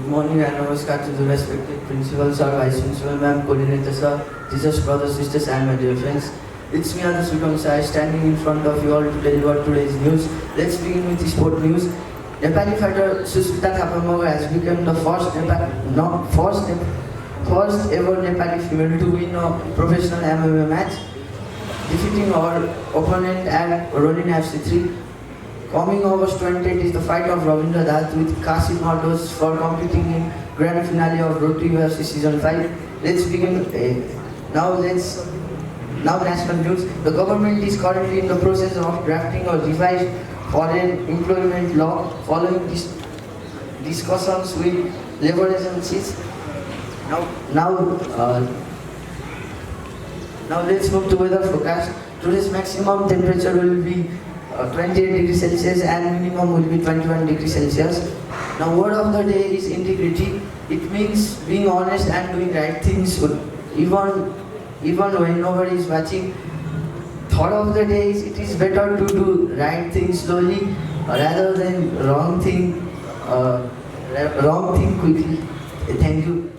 Good morning and namaskar to the respected principal sir, vice principal ma'am, coordinator sir, teachers, brothers, sisters and my dear friends. It's me Adarsh Bikram Shah standing in front of you all to deliver today's news. Let's begin with the sport news. Nepali fighter Susmita Thapamaga has become the first ever Nepali female to win a professional MMA match, defeating her opponent at Ronin FC3. Coming August 28 is the fight of Ravindra Dutt with Kasim Mardos for competing in grand finale of Road to UFC Season 5. Let's begin. Now national news. The government is currently in the process of drafting a revised foreign employment law following discussions with labor agencies. Now let's move to weather forecast. Today's maximum temperature will be 28 degrees Celsius and minimum will be 21 degrees Celsius. Now word of the day is integrity. It means being honest and doing right things even when nobody is watching. Thought of the day is it is better to do right thing slowly rather than wrong thing quickly. Thank you.